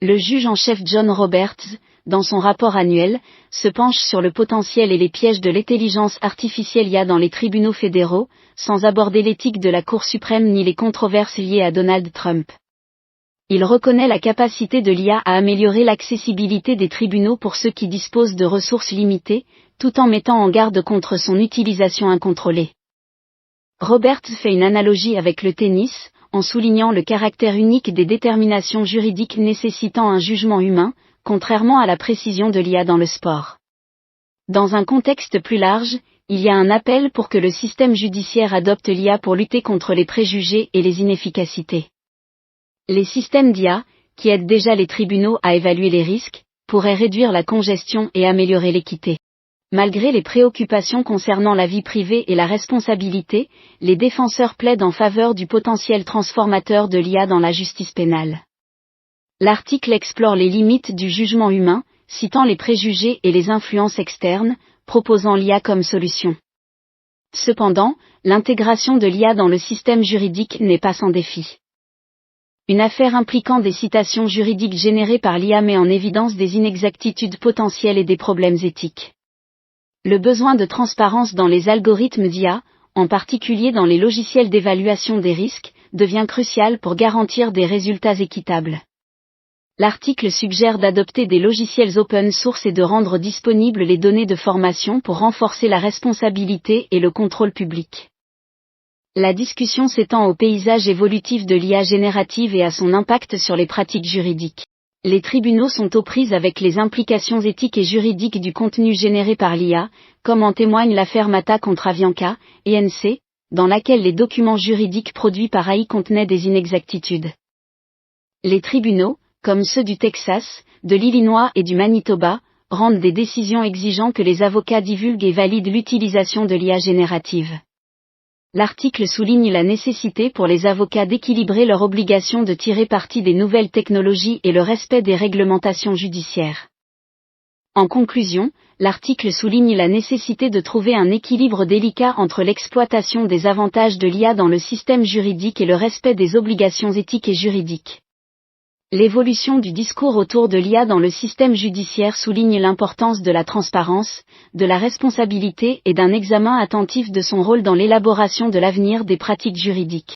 Le juge en chef John Roberts, dans son rapport annuel, se penche sur le potentiel et les pièges de l'intelligence artificielle IA dans les tribunaux fédéraux, sans aborder l'éthique de la Cour suprême ni les controverses liées à Donald Trump. Il reconnaît la capacité de l'IA à améliorer l'accessibilité des tribunaux pour ceux qui disposent de ressources limitées, tout en mettant en garde contre son utilisation incontrôlée. Roberts fait une analogie avec le tennis, en soulignant le caractère unique des déterminations juridiques nécessitant un jugement humain, contrairement à la précision de l'IA dans le sport. Dans un contexte plus large, il y a un appel pour que le système judiciaire adopte l'IA pour lutter contre les préjugés et les inefficacités. Les systèmes d'IA, qui aident déjà les tribunaux à évaluer les risques, pourraient réduire la congestion et améliorer l'équité. Malgré les préoccupations concernant la vie privée et la responsabilité, les défenseurs plaident en faveur du potentiel transformateur de l'IA dans la justice pénale. L'article explore les limites du jugement humain, citant les préjugés et les influences externes, proposant l'IA comme solution. Cependant, l'intégration de l'IA dans le système juridique n'est pas sans défi. Une affaire impliquant des citations juridiques générées par l'IA met en évidence des inexactitudes potentielles et des problèmes éthiques. Le besoin de transparence dans les algorithmes d'IA, en particulier dans les logiciels d'évaluation des risques, devient crucial pour garantir des résultats équitables. L'article suggère d'adopter des logiciels open source et de rendre disponibles les données de formation pour renforcer la responsabilité et le contrôle public. La discussion s'étend au paysage évolutif de l'IA générative et à son impact sur les pratiques juridiques. Les tribunaux sont aux prises avec les implications éthiques et juridiques du contenu généré par l'IA, comme en témoigne l'affaire Mata contre Avianca, ENC, dans laquelle les documents juridiques produits par AI contenaient des inexactitudes. Les tribunaux, comme ceux du Texas, de l'Illinois et du Manitoba, rendent des décisions exigeant que les avocats divulguent et valident l'utilisation de l'IA générative. L'article souligne la nécessité pour les avocats d'équilibrer leur obligation de tirer parti des nouvelles technologies et le respect des réglementations judiciaires. En conclusion, l'article souligne la nécessité de trouver un équilibre délicat entre l'exploitation des avantages de l'IA dans le système juridique et le respect des obligations éthiques et juridiques. L'évolution du discours autour de l'IA dans le système judiciaire souligne l'importance de la transparence, de la responsabilité et d'un examen attentif de son rôle dans l'élaboration de l'avenir des pratiques juridiques.